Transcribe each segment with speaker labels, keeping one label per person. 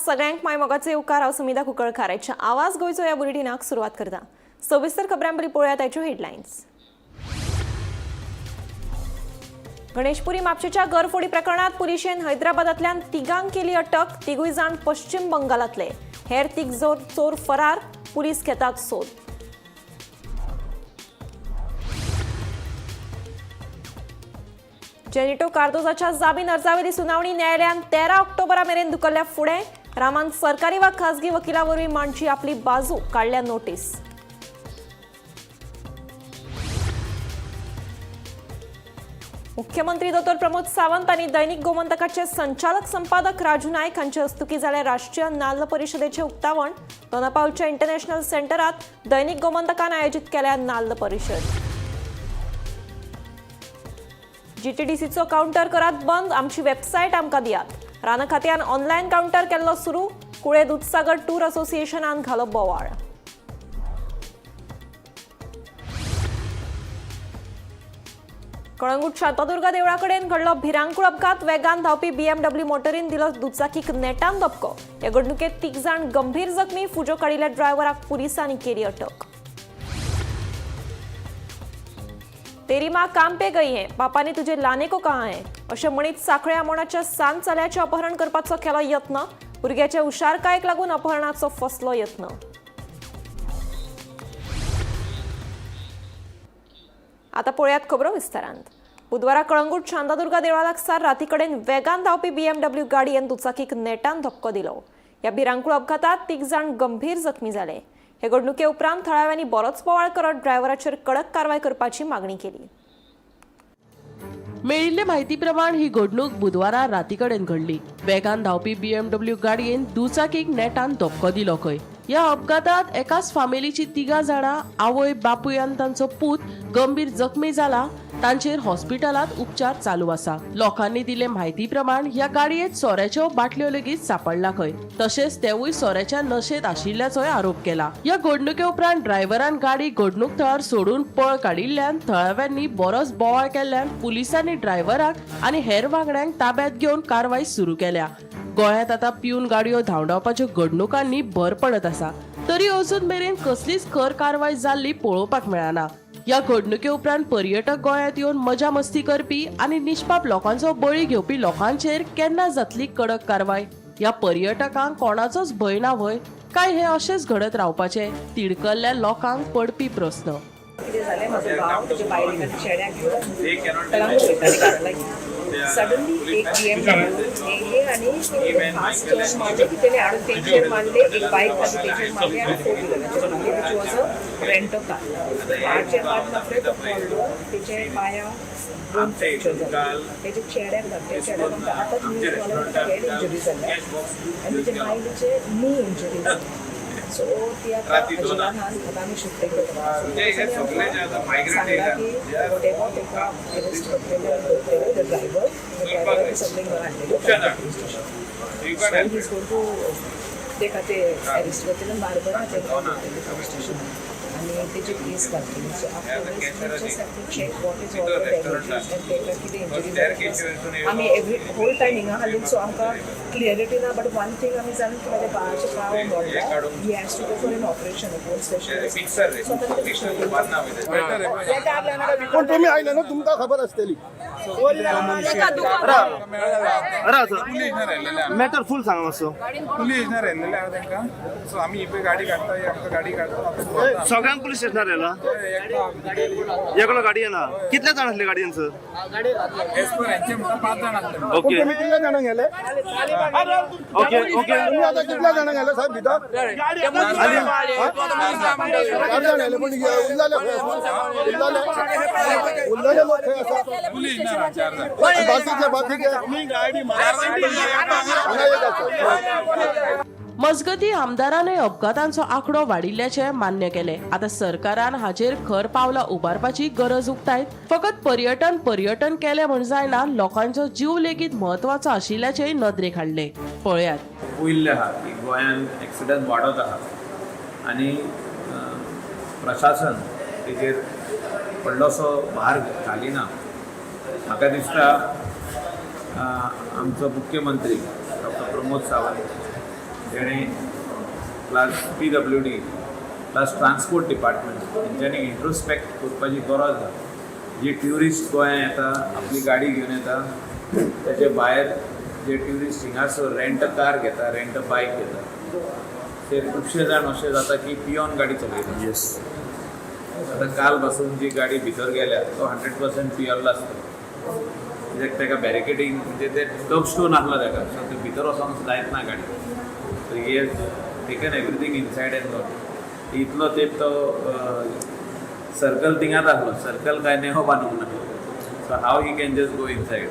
Speaker 1: सगळ्यांक मायमोगाचे उपकार हांव सुमिता कुंकळकाराच्या आवाज गोयचो ह्या बुलेटिनाक सुरवात करता। सविस्तर खबरांपरी पळोवया ताच्यो हेडलायन्स। गणेशपुरी म्हापशेच्या घरफोडी प्रकरणात पुलिशेन हैदराबादांतल्यान तिगांक केली अटक। तिगूय जाण पश्चिम बंगालांतले। हेर तिग चोर फरार, पुलीस घेतात सोद। जेनिटो कार्दोजाच्या जामीन अर्जावेली सुनावणी न्यायालयान 13 ऑक्टोबरा मेरेन धुकल्ल्या फुडें। रामान सरकारी वा खासगी वकिलावरवीं मांडची आपली बाजू, काडल्या नोटीस। मुख्यमंत्री डॉ प्रमोद सावंत आनी दैनिक गोमंतकाचे संचालक संपादक राजू नायक हांचे हस्तुकी जाले राष्ट्रीय नाल्ल परिशदेचे उक्तावण। दोनापावलच्या इंटरनॅशनल सेंटरात दैनिक गोमंतकान आयोजित केल्या नाल्ल परिशद। जीटीडीसीचो काउंटर करात बंद, आमची वेबसायट आमकां दियात। राना खात्यान ऑनलायन काउंटर केल्लो सुरू। कुळे दूधसागर टूर असोसिएशनान घालो बोवाळ। कळंगूट शांतादुर्गा देवळा कडेन घडलो भिरांकूळ अपघात। वेगान धांवपी BMW मोटरीन दिलो दुचाकीक नेटान धपको। ह्या घडणुकेंत 3 जाण गंभीर जखमी। फुजो काडिल्ल्या ड्रायव्हराक पुलिसांनी केली अटक। तेरी मां काम पे गई है, पापा ने तुझे लाने को कहा है अशें म्हणीत सांखळे आमोणाच्या सान चल्याचे अपहरण करपाचो केलो यत्न। भुरग्याच्या हुशारकायेक लागून अपहरणाचो फसलो यत्न। आता पळयात खबरो विस्तारांत। बुधवारा कळंगूट शांतादुर्गा देवळा लागसार राती कडेन वेगान धांवपी BMW गाडयेन दुचाकीक नेटान धपको दिलो। ह्या भिरांकूळ अपघातात 3 जाण गंभीर जखमी जाले। हे घडणुके उपरांत थळाव्यांनी बरोच बोवाळ करत ड्रायव्हराचेर कडक कारवाय करपाची मागणी केली।
Speaker 2: मेळिल्ले म्हायती प्रमाण ही घडणूक बुधवारा राती कडेन घडली। वेगान धांवपी BMW गाडयेन दुचाकीक नेटान धपको दिलो खंय। ह्या अपघातात एकाच फामिलीची 3 जाणां आवय बापूय आनी तांचो पूत गंभीर जखमी जाला। तांचेर हॉस्पिटलात उपचार चालू आसा। लोकांनी दिले म्हायती प्रमाण ह्या गाडयेंत सोऱ्याच्यो बाटल्यो लेगीत सापडला खंय। तशेंच तेवूय सोऱ्याच्या नशेत आशिल्ल्याचोय आरोप केला। ह्या घडणुके उपरांत ड्रायव्हरान गाडी घडणूक थळार सोडून पळ काडिल्ल्यान थळाव्यांनी बरोच बोवाळ केल्ल्यान पुलिसांनी ड्रायव्हराक आनी हेर वांगड्यांक ताब्यांत घेवन कारवाय सुरू केल्या। गोंयांत आतां पिवन गाडयो धांवडावपाच्यो घडणुकांनी भर पडत आसा, तरी अजून मेरेन कसलीच खर कारवाय जाल्ली पळोवपाक मेळना। ह्या घडणुके उपरांत पर्यटक गोंयांत येवन मजा मस्ती करपी आनी निश्पाप लोकांचो बळी घेवपी लोकांचेर केन्ना जातली कडक कारवाय? ह्या पर्यटकांक कोणाचोच भंय ना व्हय, काय हे अशेंच घडत रावपाचे? तिडकल्ल्या लोकांक पडपी प्रस्न।
Speaker 3: सडनली एक BMW आणि फास्ट टर्न मारले की त्याने आडून तेचेर मारले, एक बाईक खाली तेचेर मारले आणि 4 व्हिलराचेर मारले। Which was a rent car. पाडचे बाद नफरे तो पडलो, तेचे पांयाक 2 फ्रॅक्चर जाले, तेचे चेड्याक घातले, चेड्याक आमकां आतांच न्यूज वाला हेड इंजरी जाल्या आनी तेचे बायलेचे नी इंजरी जाली। सो ती आता अजिबात आता आम्ही शिफ्ट करता सांगला की तेव्हा तेका अरेस्ट करतले द ड्रायव्हर सगळे घरा हाडलेले स्टेशन। तेका ते अरेस्ट करतले बारबरा स्टेशन आणि तेची केस घातली। So after check what is all the damages and तेका कितें इंजरी आमी एवरी होल टायम हिंगा हाडली। सो आमकां क्लियरिटी ना, बट वन थिंग आमी जाणून की म्हाज्या बाळाचे पाव मोडला, he has to go for an operation bone specialist.
Speaker 4: पण तुम्ही आयले ना, तुमकां खबर आसतली। मॅटर फुल सांगा मातसो।
Speaker 5: पुलीस स्टेशनार येयल्लेले हांव तांकां। सो आमी ही पळय गाडी काडटा, ही आमकां गाडी काडटा।
Speaker 4: सगळ्यांक पुलीस स्टेशनार येयला? एकलो गाडी येना? कितले जाण आसले गाडयेन सर?
Speaker 5: एज पर हेंचे म्हणटा 5 जाण आसले।
Speaker 4: ओके, तुम्ही कितले जाणांक गेले? ओके ओके, तुम्ही आता कितले जाणांक गेले साहेब भितर? 4 जाण गेले, पण उरलेले लोक खंय आसा?
Speaker 5: पुलीस स्टेशनार 4 जाण।
Speaker 4: बाकीचे
Speaker 2: मजगती आमदारानय अपघातांचो आंकडो वाडिल्ल्याचे मान्य केले। आता सरकारान हाचेर खर पावलां उबारपाची गरज उक्तायत। फकत पर्यटन केले म्हण जायना, लोकांचो जीव लेगीत म्हत्वाचो आशिल्ल्याचेय नदरेक हाडले। पळयात।
Speaker 6: पयले आहा की गोंयांत एक्सिडंट वाडत आहा आनी प्रशासन तेजेर व्हडलोसो भार घालिना। म्हाका दिसता आमचो मुख्यमंत्री डॉ प्रमोद सावंत तेणी plus PWD plus transport department हेंच्यांनी इंट्रोस्पेक्ट करपाची गरज आसा. जी ट्युरिस्ट गोंयांत येता आपली गाडी घेवन येता तेचे भायर जे ट्युरिस्ट हिंगासर रेंट अ कार घेता रेंट अ बायक घेता ते खुबशे जाण अशें जाता की पियोन गाडी चलयता.
Speaker 4: येस.
Speaker 6: आतां काल पासून जी गाडी भितर गेल्या तो 100% पियल्लो आसता. कित्याक ताका बॅरिकेडींग म्हणजे ते टफ स्टोन आसलो ताका सो ते भितर वचोंक जायत ना गाडी. So he has taken everything inside end got. इतलो तेप तो सर्कल थिंगात आसलो सर्कल काय नेहो बांदूंक ना. So how he can just go inside.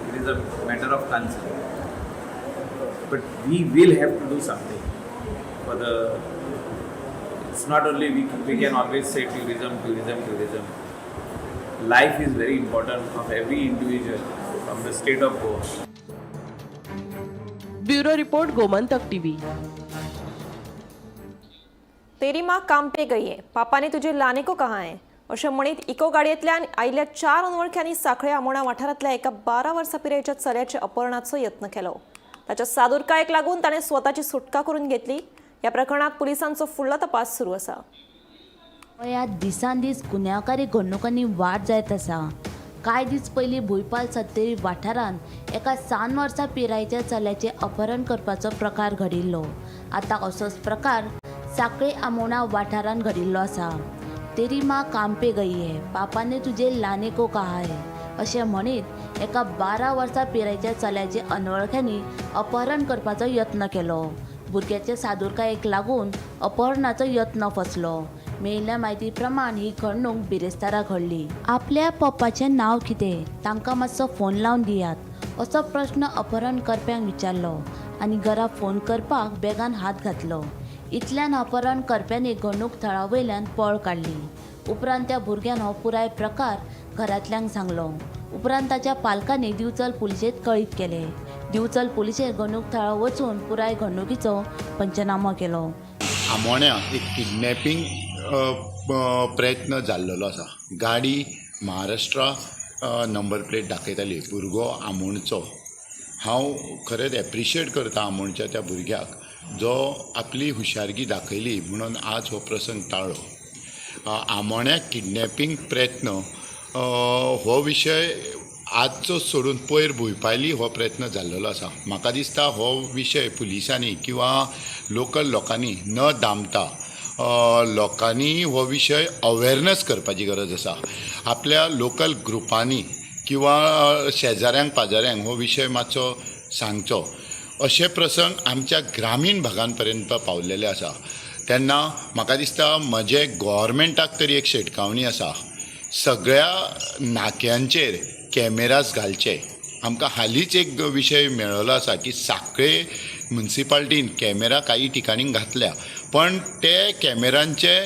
Speaker 6: It is a matter of concern. But we will have to do something for the. It's not only we can always say tourism. Life is very important of every individual from the state of Goa.
Speaker 2: Bureau report Gomantak TV.
Speaker 1: तेरी माँ काम पे गई है, पापा ने तुझे लाने को कहा है अशें म्हणीत इको गाडयेंतल्यान आयिल्ल्या 4 अनवळख्यांनी सांखळे आमोणा वाठारांतल्या एका 12 वर्सां पिरायेच्या चल्याचे अपहरणाचो यत्न केलो. ताच्या सादुरकायेक लागून ताणें स्वताची सुटका करून घेतली. या प्रकरणात पोलिसांचो फुडलो तपास सुरू आसा.
Speaker 7: गोंयांत दिसान दीस गुन्यांवकारी घडणुकांनी वाड जायत आसा. कांय दीस पयलीं भुईपाल सत्तेरी वाठारांत एका 3 वर्सां पिरायेच्या चल्याचें अपहरण करपाचो प्रकार घडिल्लो. आतां असोच प्रकार सांखळे आमोणा वाठारांत घडिल्लो आसा. तेरी माँ काम पे गई है, पापा ने तुझे लाने को कहा है अशें म्हणीत एका 12 वर्सां पिरायेच्या चल्याचें अनवळख्यांनी अपहरण करपाचो यत्न केलो. भुरग्याच्या सादुरकायेक लागून अपहरणाचो यत्न फसलो. मेळिल्ल्या म्हायती प्रमाण ही घडणूक बिरेस्तारा घडली. आपल्या पप्पाचें नांव कितें, तांकां मातसो फोन लावन दियात असो प्रश्न अपहरण करप्यांक विचारलो आनी घरा फोन करपाक बॅगान हात घातलो. इतल्यान अपहरण करप्यांनी घडणूक थळा वयल्यान पळ काडली. उपरांत त्या भुरग्यान हो पुराय प्रकार घरांतल्यांक सांगलो. उपरांत ताच्या पालकांनी दिवचल पुलिशेंत कळीत केलें. दिवचल पुलिशेन घडणूक थळा वचून पुराय घडणुकीचो पंचनामो केलो.
Speaker 8: आमोण्या एक किडनॅपिंग प्रयत्न जाल्लो आसा. गाडी महाराष्ट्रा नंबर प्लेट दाखयताली, भुरगो आमोणचो. हांव खरेंच एप्रिशिएट करता आमोणच्या त्या भुरग्याक जो आपली हुशारगी दाखयली म्हणून आज हो प्रसंग टाळ्ळो. आमोण्या किडनॅपिंग प्रयत्न हो विशय आजचो सोडून पयर भुयपायली हो प्रयत्न जाल्लो आसा. म्हाका दिसता हो विशय पुलिसांनी किंवा लोकल लोकांनी न दामता लोकांनी हो विशय अवेरनस करपाची गरज आसा. आपल्या लोकल ग्रुपांनी किंवा शेजाऱ्यांक पाजाऱ्यांक हो विशय मातसो सांगचो. अशे प्रसंग आमच्या ग्रामीण भागां पर्यंत पावलेले आसा. तेन्ना म्हाका दिसता म्हजे गव्हर्मेंटाक तरी एक शिटकावणी आसा. सगळ्या नाक्यांचेर कॅमेराज घालचे. आमकां हालींच एक विशय मेळ्ळो आसा की सांखळे म्युन्सिपाल्टीन कॅमेरा काही ठिकाणी घातल्या, पण ते कॅमेरांचे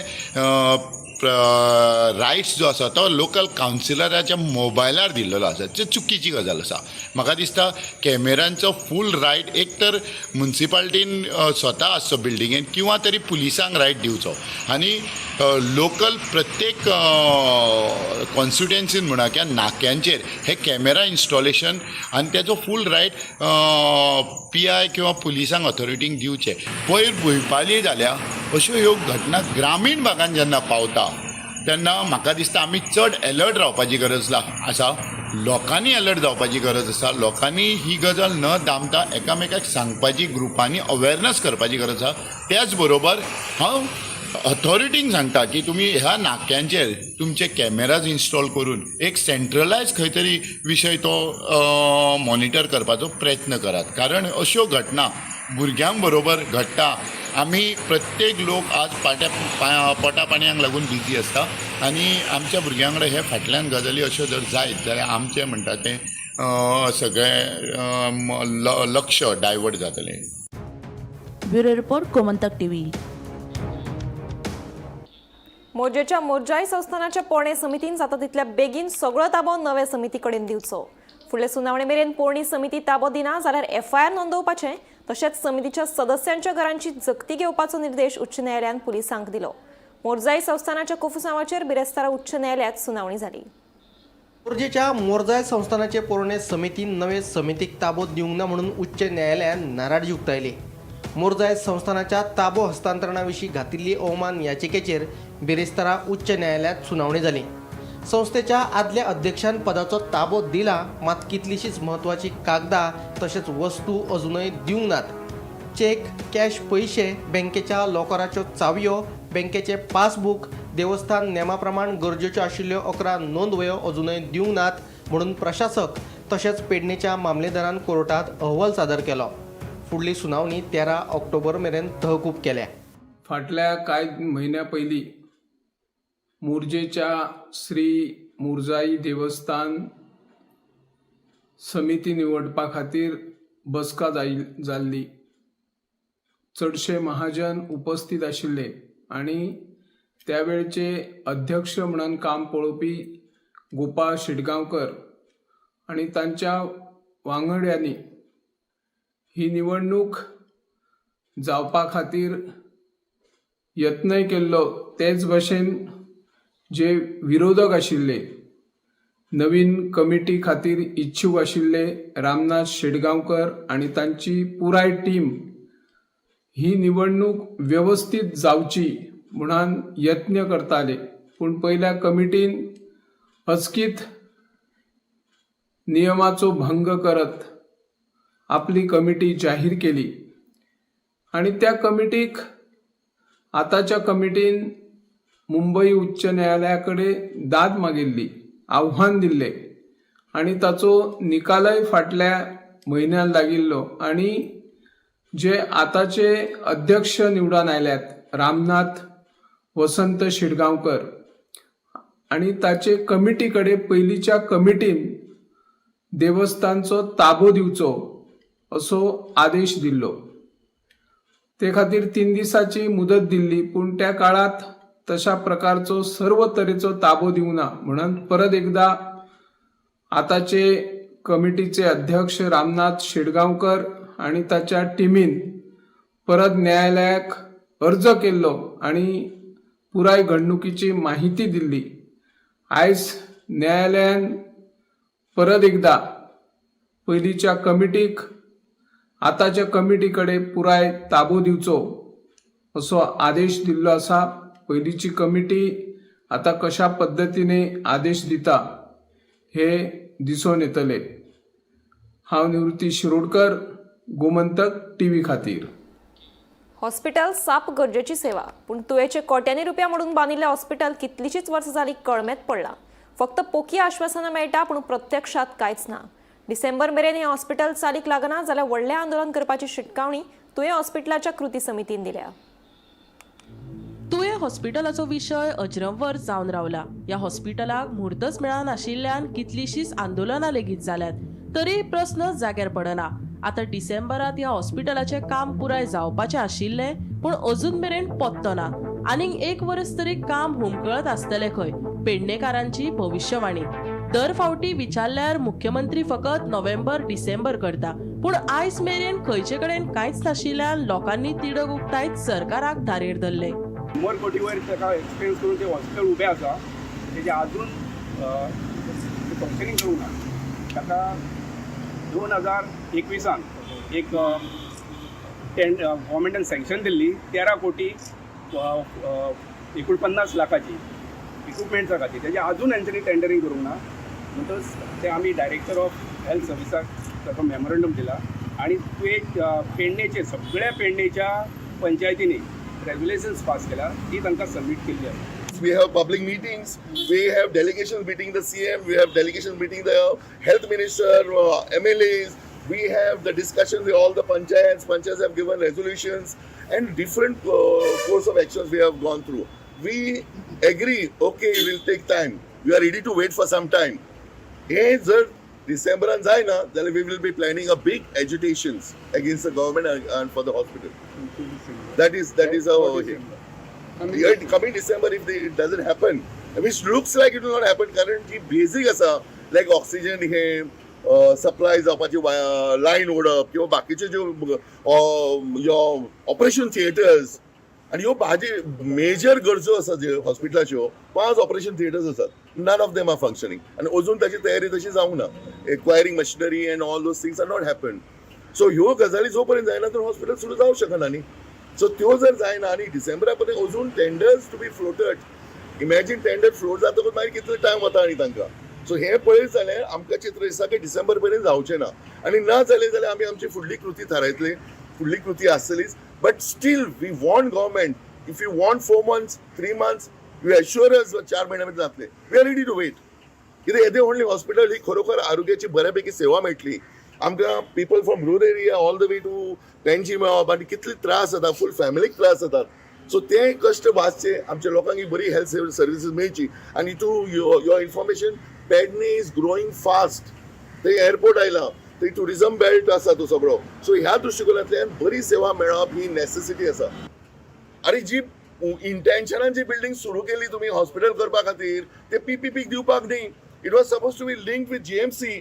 Speaker 8: रायट्स जो आसा तो लोकल कावन्सिलराच्या मोबायलार दिल्लो आसा. ते चुकीची गजाल आसा. म्हाका दिसता कॅमेरांचो फूल रायट एक तर म्युन्सिपाल्टीन स्वता आसचो बिल्डिंगेन किंवा तरी पुलिसांक रायट दिवचो. आनी लोकल प्रत्येक कॉन्स्टिट्युएन्सीन म्हणा किंवा नाक्यांचेर हे कॅमेरा इन्स्टॉलेशन आनी तेजो फूल रायट PI किंवा पुलिसांक ऑथॉरिटींक दिवचे. पयर भुयपाली जाल्या अश्यो ह्यो घटना ग्रामीण भागांत जेन्ना पावता तेन्ना म्हाका दिसता आमी चड अलर्ट रावपाची गरज आसा. लोकांनी अलर्ट जावपाची गरज आसा. लोकांनी ही गजाल न दामता एकामेकाक सांगपाची, ग्रुपांनी अवेरनस करपाची गरज आसा. त्याच बरोबर हांव ऑथॉरिटींक सांगता की तुमी ह्या नाक्यांचेर तुमचे कॅमेराज इन्स्टॉल करून एक सेंट्रलायज खंय तरी विशय तो मॉनिटर करपाचो प्रयत्न करात. कारण अश्यो घटना भुरग्यांक बरोबर घडटा. आमी प्रत्येक लोक आज पोटा पाणयाक लागून बिजी आसता आनी आमच्या भुरग्यां कडेन हे फाटल्यान गजाली अश्यो जर जायत जाल्यार आमचें म्हणटा तें सगळें लक्ष डायवर्ट जातलें.
Speaker 7: Bureau report Gomantak TV.
Speaker 1: मोरजेच्या मोरजाई संस्थानाच्या पोरणे समितीन जाता तितल्या बेगीन सगळो ताबो नव्या समिती कडेन दिवचो. फुडले सुनावणे मेरेन पोरणी समिती ताबो दिना जाल्यार FIR नोंदवपाचें तशेंच समितीच्या सदस्यांच्या घरांची जप्ती घेवपाचो निर्देश उच्च न्यायालयान पुलिसांक दिलो. मोरजाई संस्थानाच्या कुफुसांवाचेर बिरेस्तारा उच्च न्यायालयात सुनावणी जाली.
Speaker 9: मोरजेच्या मोरजाय संस्थानाचे पोरणे समितीन नवे समितीक ताबो दिवंक ना म्हणून उच्च न्यायालयान नाराजी उक्तायली. मोरजाय संस्थानाच्या ताबो हस्तांतरणाविशीं घातिल्ली अवमान याचिकेचेर बिरेस्तारा उच्च न्यायालयात सुनावणी जाली. संस्थेच्या आदल्या अध्यक्षान पदाचो ताबो दिला, मात कितलीशींच म्हत्वाची कागदां तशेंच वस्तू अजूनय दिवंक नात. चेक, कॅश पयशे, बँकेच्या लॉकराच्यो चावयो, बँकेचे पासबूक, देवस्थान नेमा प्रमाण गरजेच्यो आशिल्ल्यो 11 नोंदवयो अजूनय दिवंक नात म्हणून प्रशासक तशेंच पेडणेच्या मामलेदारान कोर्टात अहवाल सादर केलो. फुडली सुनावणी 13 ऑक्टोबर मेरेन तहकूब केल्या.
Speaker 10: फाटल्या कांय म्हयन्या पयलीं मोरजेच्या श्री मुरजाई देवस्थान समिती निवडपा खातीर बसका जाल्ली. चडशे महाजन उपस्थित आशिल्ले आनी त्या वेळचे अध्यक्ष म्हणून काम पळोवपी गोपाळ शिटगांवकर आनी तांच्या वांगड्यांनी ही निवडणूक जावपा खातीर यत्नय केल्लो. तेच भशेन जे विरोधक आशिल्ले, नवीन कमिटी खातीर इच्छूक आशिल्ले रामनाथ शेटगांवकर आनी तांची पुराय टीम ही निवडणूक व्यवस्थीत जावची म्हणून यत्न करताले. पूण पयल्या कमिटीन अचकीत नियमाचो भंग करत आपली कमिटी जाहीर केली आणि त्या कमिटीक आताच्या कमिटीन मुंबई उच्च न्यायालयाकडे दाद मागिल्ली, आव्हान दिल्ले आणि ताचो निकालय फाटल्या म्हयन्यान लागिल्लो. आणि जे आताचे अध्यक्ष निवडून आयल्यात रामनाथ वसंत शिटगांवकर आणि ताचे कमिटी कडेन पयलींच्या कमिटीन देवस्थानचो ताबो दिवचो असो आदेश दिल्लो. ते खातीर 3 दिसाची मुदत दिल्ली, पूण त्या काळात तशा प्रकारचो सर्व तरेचो ताबो दिवना म्हणून परत एकदा आताचे कमिटीचे अध्यक्ष रामनाथ शेटगांवकर आणि ताच्या टिमीन परत न्यायालयाक अर्ज केल्लो आणि पुराय घडणुकीची माहिती दिल्ली. आयज न्यायालयान परत एकदा पयलींच्या कमिटीक आताच्या कमिटी कडेन पुराय ताबो दिवचो असो आदेश दिल्लो आसा. पयलींची कमिटी आता कशा पद्दतीने आदेश दिता हे दिसून येतले. हांव निवृत्ती शिरोडकर, गोमंतक टीव्ही खातीर.
Speaker 1: हॉस्पिटल साप गरजेची सेवा, पूण तुवेचे कोट्यांनी रुपया मोडून बांदिल्लें हॉस्पिटल कितलींशींच वर्सां जालीं कळमेत पडलां. फक्त पोकी आश्वासनां मेळटा, पूण प्रत्यक्षात कांयच ना. डिसेंबर मेरेन हें हॉस्पिटल चालीक लागना जाल्यार व्हडलें आंदोलन करपाची शिटकावणी तुवें हॉस्पिटलाच्या कृती समितीन दिल्या.
Speaker 2: तुवें हॉस्पिटलाचो विशय अजरंवर जावन रावला. ह्या हॉस्पिटलाक म्हुर्तच मेळनाशिल्ल्यान कितलींशींच आंदोलनां लेगीत जाल्यात, तरी प्रस्न जाग्यार पडना. आता डिसेंबरात ह्या हॉस्पिटलाचें काम पुराय जावपाचें आशिल्लें, पूण अजून मेरेन पत्तो ना. आनीक 1 वर्स तरी काम हुमकळत आसतलें खंय, पेडणेकारांची भविष्यवाणी. दर फावटी विचारल्यार मुख्यमंत्री फकत नोव्हेंबर डिसेंबर करता, पूण आयज मेरेन खंयचे कडेन कांयच नाशिल्ल्यान लोकांनी तिडक उक्तायत सरकाराक धारेर धरले.
Speaker 4: 100 कोटी वयर ताका एक्सपेन्स करून ते हॉस्पिटल उबें आसा, तेजे आजून फंक्शनींग करूंक ना. ताका 2021 एक गव्हर्मेंटान सँक्शन दिल्ली 13 कोटी 49 लाखाची इक्विपमेंट्सा खातीर. तेजे आजून हेंच्यांनी टेंडरींग करूंक ना. म्हणटच ते आमी डायरेक्टर ऑफ हेल्थ सर्विसाक ताका मेमोरंडम दिला आणि पेडणेचे सगळ्या पेडणेच्या पंचायतींनी रेग्युलेशन्स पास केला, ती तांकां सबमीट केल्ली आसा.
Speaker 8: We have public meetings, we have delegations meeting the CM, we have delegations meeting the health minister, MLAs, we have the discussions with all the panchayats. Panchayats have given resolutions and different course of actions we have gone through. We agree, okay, it will take time. We are ready to wait for some time. Hey, sir, December and Zaina, then we will be planning a big agitations against the government and for the hospital. That is our coming December, if it doesn't happen, which looks like it will not happen, कारण की basic असा like oxygen हे supply जावपाची lion ओडप किंवा बाकीचे ज्यो operation theatres आणि ह्यो भाजी मेजर गरजो आसा जे हॉस्पिटलाच्यो 5 ऑपरेशन थिएटर्स आसात, none of them are functioning आणि अजून त्याची तयारी तशी जावंक ना. Acquiring machinery and all those things are not happened. So ह्यो गजाली जो पर्यंत जायना तर हॉस्पिटल सुरू जावंक शकना न्ही. सो त्यो जर जायना आनी डिसेंबरा पर्यंत अजून tenders to be floated, imagine tender float जातकच मागीर कितलो टायम वता आनी तांकां. सो हे पळयत जाल्यार आमकां चित्र दिसता की डिसेंबर पर्यंत जावचें ना, आनी ना जालें जाल्यार आमी आमची फुडली कृती थारायतले. फुडली कृती आसतलीच, but still we want government, if you want 4 months 3 months you assure us 4 महिन्या भितर जातले. We are ready to wait. कित्याक येदे व्हडली हॉस्पिटल ही खरोखर आरोग्याची बऱ्यापैकी सेवा मेळटली आमकां. People from rural area all the way to तेंची मेळप आनी कितले त्रास जाता, फूल फॅमिलीक त्रास जातात. सो ते कश्ट भासचे, आमच्या लोकांक ही बरी हेल्थ सर्विसीस मेळची. आनी to your information, Pedne is growing fast. थंय एअरपोर्ट आयला, थंय टुरिझम बेल्ट आसा तो सगळो. सो ह्या दृश्टिकोनांतल्यान बरी सेवा मेळप ही नेसेसिटी आसा. आनी जी इंटेन्शनान जी बिल्डिंग सुरू केली तुमी हॉस्पिटल करपा खातीर, ते पीपीपी दिवपाक न्ही. It was suppose to be link with GMC,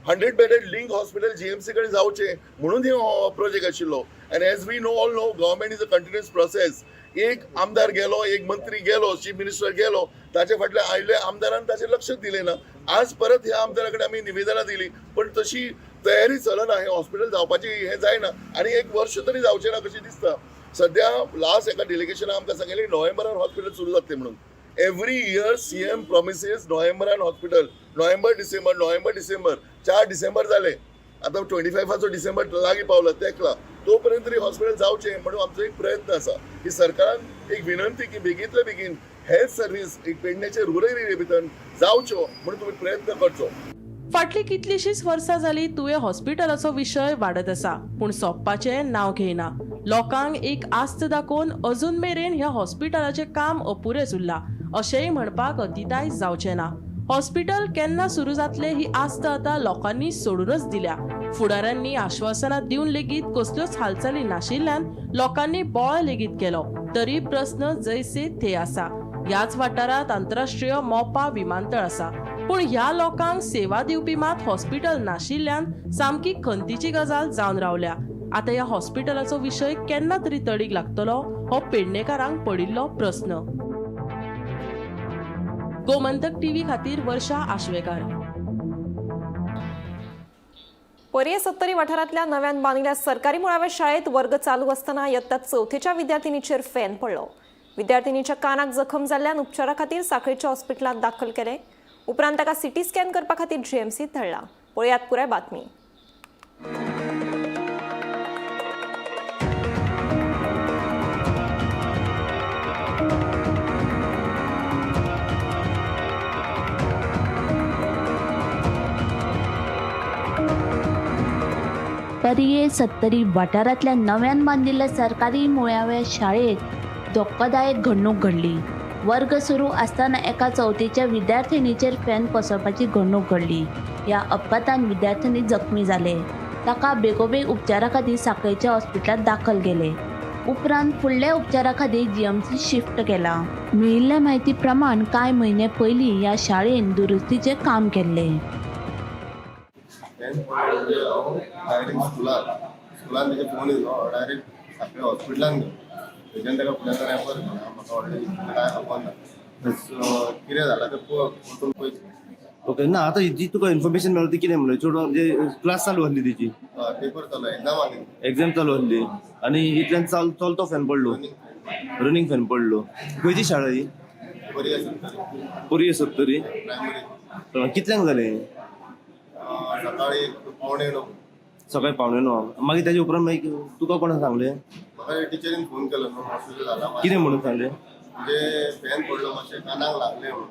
Speaker 8: 100 bedded link hospital GMC कडेन जावचे म्हणून हो प्रोजेक्ट आशिल्लो. And as we all know government is a continuous process. एक आमदार गेलो, एक मंत्री गेलो, चीफ मिनिस्टर गेलो, ताचे फाटले आयले आमदारान ताचेर लक्षच दिलें ना. आज परत ह्या आमदारा कडेन आमी निवेदनां दिली, पण तशी तयारी चलना. हे हॉस्पिटल जावपाची हे जायना आनी 1 वर्ष तरी जावचें ना कशें दिसता. सध्या लास्ट एका डेलिगेशनान आमकां सांगलें नोव्हेंबरान हॉस्पिटल सुरू जातलें म्हणून. एवरी इयर सीएम प्रॉमिसेस नोव्हेंबरान हॉस्पिटल, नोव्हेंबर डिसेंबर 4 डिसेंबर जाले. आतां 25 डिसेंबर लागीं पावला, तेकला तोपर्यंत तरी हॉस्पिटल जावचें म्हणून आमचो एक प्रयत्न आसा. ही सरकारान एक विनंती की बेगींतल्या बेगीन हेल्थ सर्वीस एक पेडण्याचे रुरल एरिया भितर जावच्यो म्हणून तुमी प्रयत्न करचो.
Speaker 2: फाटली कितलीशींच वर्सां जाली तुवें हॉस्पिटलाचो विशय वाडत आसा, पूण सोंपपाचें नांव घेयना. लोकांक एक आस्त दाखोवन अजून मेरेन ह्या हॉस्पिटलाचें काम अपुरेंच उरलां अशेंय म्हणपाक अतिताय जावचें ना. हॉस्पिटल केन्ना सुरू जातलें ही आस्त आतां लोकांनी सोडूनच दिल्या. फुडाऱ्यांनी आश्वासनां दिवन लेगीत कसल्योच हालचाली नाशिल्ल्यान लोकांनी बोळ लेगीत केलो. तरी प्रस्न जैसे थे आसा. ह्याच वाठारांत आंतरराष्ट्रीय मोपा विमानतळ आसा, पूण ह्या लोकांक सेवा दिवपी मात हॉस्पिटल नाशिल्ल्यान सामकी खंतीची गजाल जावन रावल्या. आतां ह्या हॉस्पिटलाचो विशय केन्ना तरी तडीक लागतलो हो पेडणेकारांक पडिल्लो प्रस्न. गोमंतक टीव्ही खातीर वर्षा आशवेकार.
Speaker 1: पर्ये 70 वाठारांतल्या नव्यान बांदिल्ल्या सरकारी मुळाव्या शाळेत वर्ग चालू असताना इयत्ता 4थीच्या विद्यार्थिनीचेर फॅन पडलो. विद्यार्थिनीच्या कानाक जखम जाल्ल्यान उपचारा खातीर सांखळेच्या हॉस्पिटलांत दाखल केले. उपरांत ताका सीटी स्कॅन करपा खातीर जीएमसीत धाडला. पळयात पुराय बातमी.
Speaker 7: पर्ये 70 वाठारांतल्या नव्यान बांदिल्ल्या सरकारी मुळाव्या शाळेत धोक्कादायक घडणूक घडली. वर्ग सुरू असताना एका 4थीच्या विद्यार्थिनीचेर फॅन कोसळपाची घडणूक घडली. ह्या अपघातान विद्यार्थिनी जखमी जाले. ताका बेगोबेग उपचारा खातीर सांखळेच्या हॉस्पिटलांत दाखल केले. उपरांत फुडल्या उपचारा खातीर जीएमसी शिफ्ट केला. मेळिल्ल्या म्हायती प्रमाण कांय म्हयने पयलीं ह्या शाळेन दुरुस्तीचें काम केल्लें.
Speaker 11: डायरेक्ट स्कुलान तेजे फोन येयलो, डायरेक्ट सांखळे हॉस्पिटलान गेलो. थंयच्यान ताका फुडें रेफर केलें. म्हाका ऑलरेडी काय खबर ना कितें जालां तें वचून पळयत.
Speaker 12: ओके ना आता जी तुका इन्फॉर्मेशन मेळ्ळी ती कितें म्हणलें चेडूं म्हणजे क्लास चालू आसली तिची
Speaker 11: पेपर चालू एग्जाम आसली,
Speaker 12: एग्जाम चालू आसली आनी इतल्यान चलतो फॅन पडलो, रनिंग फॅन पडलो. खंयची शाळा ही? पर्ये 70
Speaker 11: प्रायमरी.
Speaker 12: कितल्यांक जालें?
Speaker 11: सकाळी 9:15.
Speaker 12: सकाळी 9:15. मागीर ताजे उपरांत मागीर तुका कोणाक सांगलें?
Speaker 11: म्हाका टिचरीन फोन केलो न्हू हॉस्पिटल जाला
Speaker 12: कितें म्हणून सांगलें?
Speaker 11: म्हणजे फॅन पडलो मातशें कानाक लागलें म्हणून.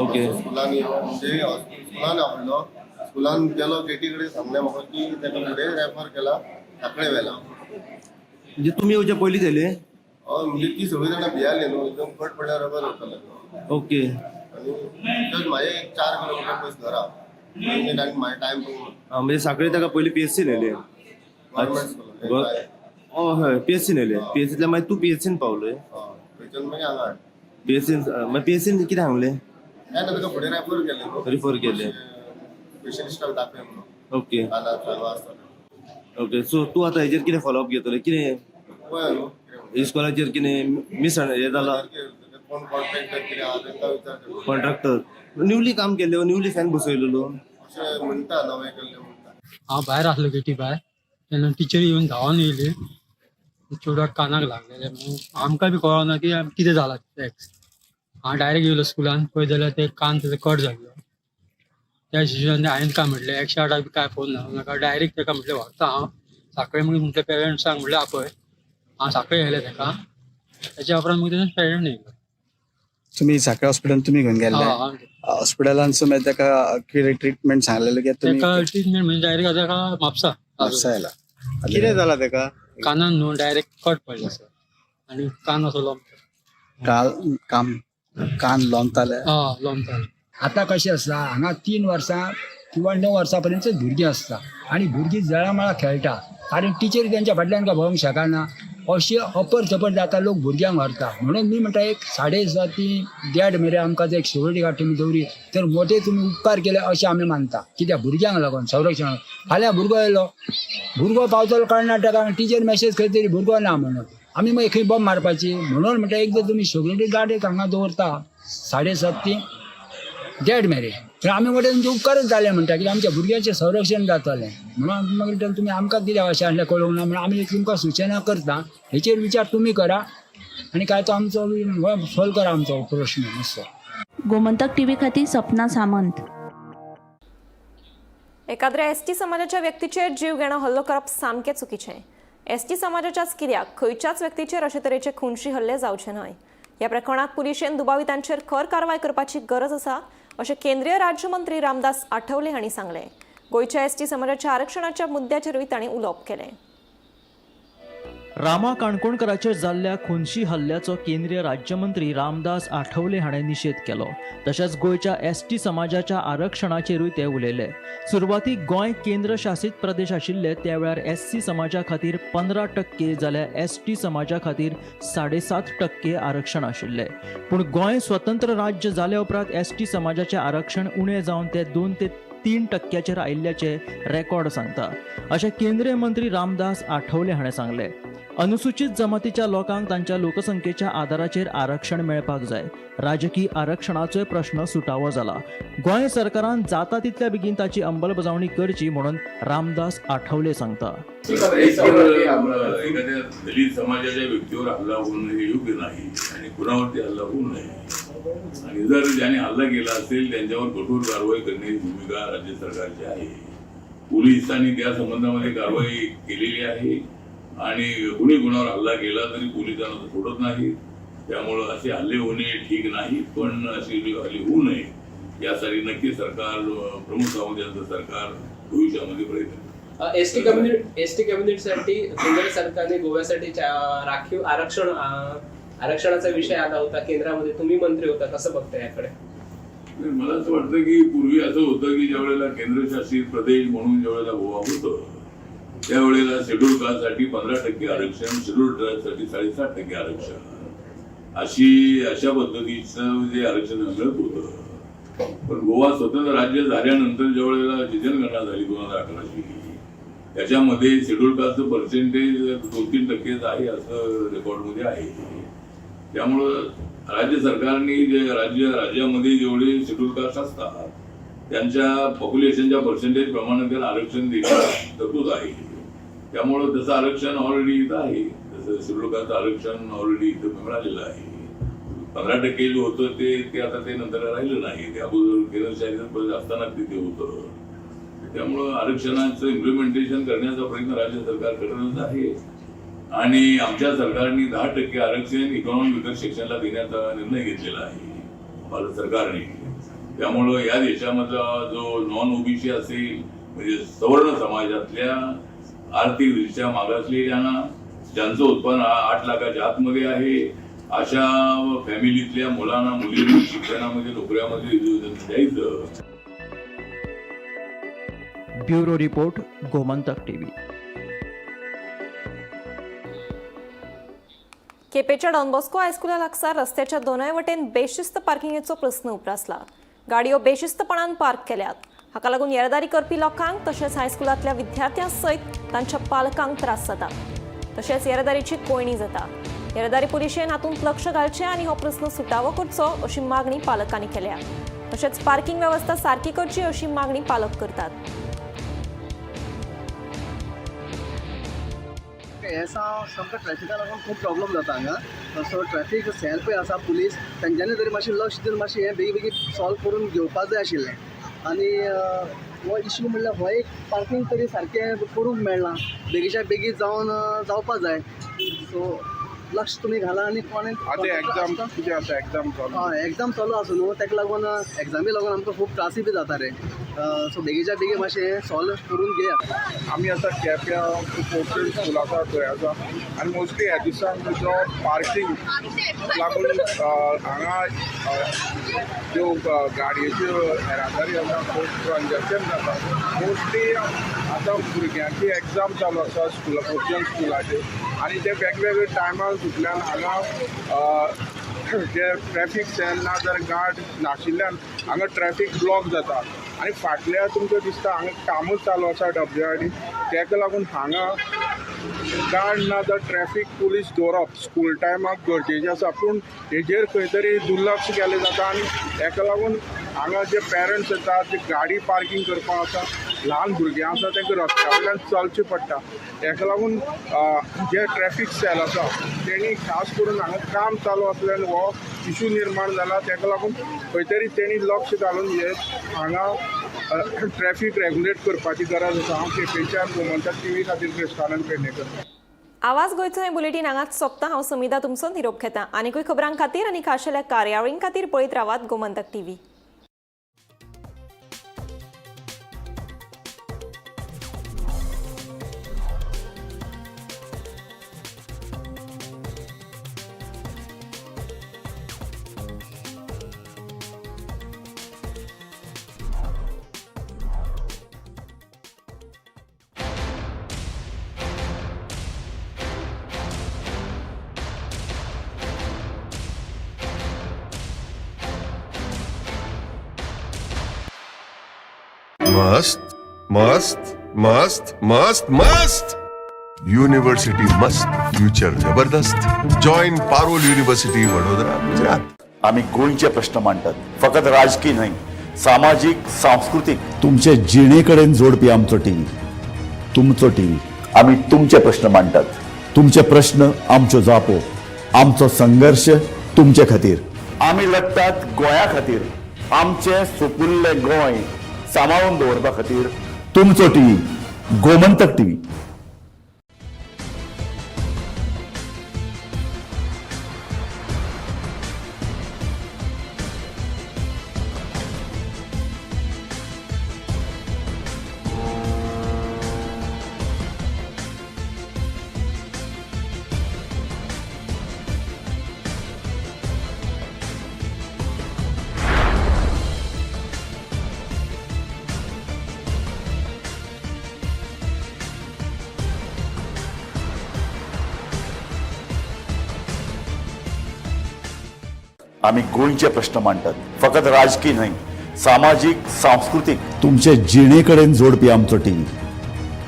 Speaker 12: ओके.
Speaker 11: स्कुलान म्हणजे स्कुलान आवडलो. स्कुलान गेलो गेटी कडेन सांगलें म्हाका की ताका फुडें रेफर केला, सांखळे व्हेला.
Speaker 12: म्हणजे तुमी येवचे पयलींच येयले?
Speaker 11: म्हणजे ती सगळीं जाणां भियारली न्हू, एकदम कट पडल्यार रबर वतले.
Speaker 12: ओके.
Speaker 11: आनी म्हाजे 4 किलोमिटर पयस घरा म्हाजे टायम पळोवन
Speaker 12: म्हणजे सांखळे ताका पयलीं PSC नेले.
Speaker 11: गव्हर्मेंट स्कूल
Speaker 12: हय PSC नेले. PSCतल्यान मागीर तूं PSCन पावलोय.
Speaker 11: थंयच्यान मागीर हांगा हाड.
Speaker 12: PSCन कितें सांगलें?
Speaker 11: काय ना ताका फुडें रेफर केलें न्हू.
Speaker 12: रिफर केलें.
Speaker 11: स्पेशलिस्टाक दाखय म्हणून.
Speaker 12: ओके.
Speaker 11: कानाक चालू आसता.
Speaker 12: ओके. सो तूं आतां हेजेर कितें फॉलोअप घेतलें? कितें
Speaker 11: पळय न्हू
Speaker 12: इस्कॉलाचेर कितें मिस हें जालां?
Speaker 11: कोण कॉन्ट्रॅक्टर कितें आहा तांकां विचारता.
Speaker 12: कॉन्ट्रॅक्टर न्यूली काम केल्लें, न्यूली फॅन बसयलेलो
Speaker 11: अशें म्हणटा नवें केल्लें म्हणटा.
Speaker 13: हांव भायर आसलो गेटी भायर तेन्ना टिचरी येवन धांवन येयली, चेडवाक कानाक लागलेले. मागीर आमकां बी कळना की कितें जालां एक्स. हांव डायरेक्ट येयलो स्कुलान, पळयत जाल्यार ते कान तेजो कट जाल्लो. त्या सिच्युएशनान हांवें काय म्हटलें 108 बी काय फोन नाका, डायरेक्ट ताका म्हटलें व्हरता हांव. सांखळे म्हणून तुमच्या पेरंट्सांक म्हटलें आपय. हांव सांखळे व्हेलें ताका. त्याच्या उपरांत मागीर तेजो पेरंट येयलो.
Speaker 14: तुम्ही साखळे हॉस्पिटल तुम्ही घेऊन गेले हॉस्पिटलान मागीर ताका कितें ट्रीटमेंट सांगलेलें की तुम्ही
Speaker 13: ताका ट्रीटमेंट म्हणजे डायरेक्ट ताका म्हापसा
Speaker 14: म्हापसा कितें जाला ताका
Speaker 13: कानान न्हू डायरेक्ट कट पडले सर आनी कान असो
Speaker 14: कान लोंबताले
Speaker 13: लोंबताले.
Speaker 15: आतां कशें आसता हांगा 3 वर्सां किंवा 9 वर्सां पर्यंत भुरगीं आसता आनी भुरगीं जळमाळा खेळटा कारण टिचरी तेंच्या फाटल्यान काय भोंवंक शकना. अशें अपर चपर जाता लोक भुरग्यांक व्हरता. म्हणून मी म्हणटा एक 7:30 ती 1:30 मेरेन आमकां जर एक सिक्युरिटी गार्ड तुमी दवरी तर मोठे तुमी उपकार केले अशें आमी मानता. कित्याक भुरग्यांक लागून संरक्षण. फाल्यां भुरगो येयलो भुरगो पावतलो कर्नाटकाक टीचर मेसेज करतली भुरगो ना म्हणून आमी मागीर खंय बॉम्ब मारपाची. म्हणून म्हणटा एक जर तुमी सिक्युरिटी गार्ड एक हांगा दवरता 7:30 ती 1:30 मेरेन तर आमी मोठे तुमचे उपकारच जाले म्हणटा की आमच्या भुरग्यांचें संरक्षण जातलें. म्हणून मागीर तुमी आमकां कितें अशें आसलें कळोवंक ना म्हणून आमी तुमकां सुचना करता. हेचेर विचार तुमी करा आनी काय तो आमचो सॉल्व करा आमचो प्रश्न असो.
Speaker 7: गोमंतक टीव्ही खातीर सपना सामंत.
Speaker 1: एखाद्या एसटी समाजाच्या व्यक्तीचेर जीव घेणं हल्लो करप सामकें चुकीचें. एसटी समाजाच्याच कित्याक खंयच्याच व्यक्तीचेर अशे तरेचे खुनशी हल्ले जावचे न्हय. ह्या प्रकरणात पुलिशेन दुबावितांचेर खर कारवाय करपाची गरज आसा अशें केंद्रीय राज्यमंत्री रामदास आठवले हांणी सांगलें. गोंयच्या एसटी समाजाच्या आरक्षणाच्या मुद्द्याचेरूय तांणी उलोवप केलें.
Speaker 16: रामा काणकोणकराचेर जाल्ल्या खुनशी हल्ल्याचो केंद्रीय राज्यमंत्री रामदास आठवले हाणें निशेध केलो. तशेंच गोंयच्या एसटी समाजाच्या आरक्षणाचेरूय ते उलयले. सुरवातीक गोंय केंद्र शासीत प्रदेश आशिल्ले त्या वेळार एससी समाजा खातीर 15% जाल्यार एसटी समाजा खातीर 7.5% आरक्षण आशिल्ले. पूण गोंय स्वतंत्र राज्य जाल्या उपरांत एसटी समाजाचें आरक्षण उणें जावन ते 2 ते 3% आयिल्ल्याचे रेकॉर्ड सांगता अशें केंद्रीय मंत्री रामदास आठवले हाणें सांगलें. अनुसूचित जमातीच्या लोकांक तांच्या लोकसंख्येच्या आदाराचेर आरक्षण मेळपाक जाय. राजकीय आरक्षणाचोय प्रश्न सुटावो जाला. गोंय सरकारान जाता तितल्या बेगीन ताची अंमलबजावणी करची म्हणून रामदास आठवले सांगता.
Speaker 17: एखाद्या दलित समाजाच्या व्यक्तीवर हल्ला होणं हे योग्य नाही आणि कुणावरती हल्ला होऊ नये. आणि जर ज्याने हल्ला केला असेल त्यांच्यावर कठोर कारवाई करण्याची भूमिका राज्य सरकारची आहे. पोलिसांनी त्या संबंधामध्ये कारवाई केलेली आहे आणि कुणी कुणावर हल्ला केला तरी पोलिसांना सोडत नाही. त्यामुळं असे हल्ले होणे ठीक नाही पण अशी हल्ले होऊ नये यासाठी नक्की सरकार प्रमुख सावंत यांचं सरकार भविष्यामध्ये प्रयत्न.
Speaker 18: एसटी कम्युनिटीसाठी केंद्र सरकारने गोव्यासाठी राखीव आरक्षणाचा विषय आला होता केंद्रामध्ये. तुम्ही मंत्री होता कसं बघता याकडे?
Speaker 17: मला असं वाटतं की पूर्वी असं होतं की ज्या वेळेला केंद्रशासित प्रदेश म्हणून ज्या वेळेला गोवा होतं त्यावेळेला शेड्यूल कास्टसाठी 15% आरक्षण, शेड्यूल ट्राईबसाठी 7.5% आरक्षण अशा पद्धतीचं जे आरक्षण मिळत होतं. पण गोवा स्वतंत्र राज्य झाल्यानंतर ज्या वेळेला जनगणना झाली 2011ची त्याच्यामध्ये शेड्यूल कास्टचं पर्सेंटेज 2-3% आहे असं रेकॉर्डमध्ये आहे. त्यामुळं राज्य सरकारने राज्यामध्ये जेवढे शेड्यूल कास्ट असतात त्यांच्या पॉप्युलेशनच्या पर्सेंटेज प्रमाणे त्यांना आरक्षण देण्याची तरतूद आहे. त्यामुळं तसं आरक्षण ऑलरेडी इथं आहे. तसं शेड्यूल कास्ट आरक्षण ऑलरेडी इथं मिळालेलं आहे. 15% जे होतं ते आता ते नंतर राहिलं नाही. ते अगोदर केंद्रशासित असताना तिथे होतं. त्यामुळं आरक्षणाचं इम्प्लिमेंटेशन करण्याचा प्रयत्न राज्य सरकार करतच आहे आणि आमच्या सरकारने 10% आरक्षण इकॉनॉमिक विकास सेक्शनला देण्याचा निर्णय घेतलेला आहे भारत सरकारने. त्यामुळं या देशामधला जो नॉन ओबीसी असेल म्हणजे सवर्ण समाजातल्या आर्थिकदृष्ट्या मागासलेल्यांना ज्यांचं उत्पन्न 8 लाखाच्या आतमध्ये आहे अशा फॅमिलीतल्या मुलांना मुलींना शिक्षणामध्ये नोकऱ्यामध्ये द्यायचं.
Speaker 16: Bureau report Gomantak TV.
Speaker 1: केपेच्या डॉन बॉस्को हायस्कुला लागसार रस्त्याच्या दोनय वटेन बेशिस्त पार्किंगेचो प्रस्न उप्रासला. गाडयो बेशिस्तपणान पार्क केल्यात. हाका लागून येरादारी करपी लोकांक तशेंच हायस्कुलांतल्या विद्यार्थ्यां सयत तांच्या पालकांक त्रास जाता. तशेंच येरादारीची कोयणी जाता. येरादारी पुलिशेन हातूंत लक्ष घालचें आनी हो प्रस्न सुटावो करचो अशी मागणी पालकांनी केल्या. तशेंच पार्किंग वेवस्था सारकी करची अशी मागणी पालक करतात.
Speaker 14: हे सामको ट्रॅफिका लागून खूब प्रॉब्लम जाता हांगा. सो ट्रॅफीक सेल पळय आसा पुलीस तेंच्यांनी तरी मातशें लक्ष दिवन मातशें हें बेगीन सॉल्व करून घेवपाक जाय आशिल्लें. आनी हो इश्यू म्हणल्यार हो एक पार्किंग तरी सारकें करूंक मेळना. बेगीच्या बेगीन जावपाक जाय. सो लक्ष तुमी घाला आनी कोणें
Speaker 5: एग्जाम कितें आसा एग्जाम
Speaker 14: हय एग्जाम चालू आसा न्हू ताका लागून एग्जामी लागून आमकां खूब त्रासय बी जाता रे. सो बेगीच्या बेगीन मातशें सॉल्व करून घेया.
Speaker 5: आमी आतां केप्यां पोर्टल स्कूल आसा थंय आसा आनी मोस्टली ह्या दिसान जो पार्किंग लागून हांगा ज्यो गाडयेच्यो येरादारी आसा खूब कंजक्शन जाता. मोस्टली आतां भुरग्यांची एग्जाम चालू आसा पोर्टल स्कुलाचे आनी ते वेगवेगळे टायमार सुटल्यान हांगा जे ट्रॅफीक सेल ना जाल्यार गार्ड नाशिल्ल्यान हांगा ट्रॅफीक ब्लॉक जाता. आनी फाटल्या तुमकां दिसता हांगा कामूच चालू आसा WRD तेका लागून हांगा गार्ड ना जाल्यार ट्रॅफीक पुलीस दवरप स्कूल टायमाक गरजेचें आसा. पूण हेजेर खंय तरी दुर्लक्ष केलें जाता आनी हेका लागून हांगा जे पेरंट्स येतात जे गाडी पार्किंग करपाक आसा ल्हान भुरग्यां आसा तांकां रस्त्या वयल्यान चलचें पडटा. हेका लागून जे ट्रॅफीक सेल आसा तेणी खास करून हांगा काम चालू आसल्यान हो इशू निर्माण जाला. ताका लागून खंय तरी तेणी लक्ष घालून हे हांगा ट्रॅफीक रेग्युलेट करपाची गरज आसा. हांव केपेंच्यान गोमंतक TV खातीर कृष्णानंद पेडणेकर.
Speaker 1: आवाज गोंयचो हें बुलेटीन हांगाच सोंपता. हांव समिता तुमचो निरोप घेता. आनीकूय खबरां खातीर आनी खाशेल्या कार्यावळीं खातीर पळयत रावात गोमंतक TV.
Speaker 11: मस्त मस्त मस्त मस्त मस्त युनिव्हर्सिटी मस्त फ्युचर जबरदस्त. Join Parul university Vadodara Gujarat.
Speaker 12: आम्ही गोंयचे प्रश्न मांडटात फकत राजकीय न्हय सामाजिक सांस्कृतिक.
Speaker 8: तुमचे जिणेकडेन जोडपी आमचो टीव्ही, तुमचो टीव्ही.
Speaker 12: आम्ही तुमचे प्रश्न मांडटात.
Speaker 8: तुमचे प्रश्न आमच्यो जापो, आमचो संघर्ष तुमचे खातीर.
Speaker 12: आम्ही लढटात गोंया खातीर. आमचे सोपुल्ले गोंय सांबाळून दवरपा खातीर.
Speaker 8: तुमचो टीव्ही गोमंतक टीव्ही.
Speaker 12: आम्ही गोंयचे प्रश्न मांडटात फकत राजकीय न्हय सामाजिक सांस्कृतिक.
Speaker 8: तुमचे जिणेकडेन जोडपी आमचो टीव्ही,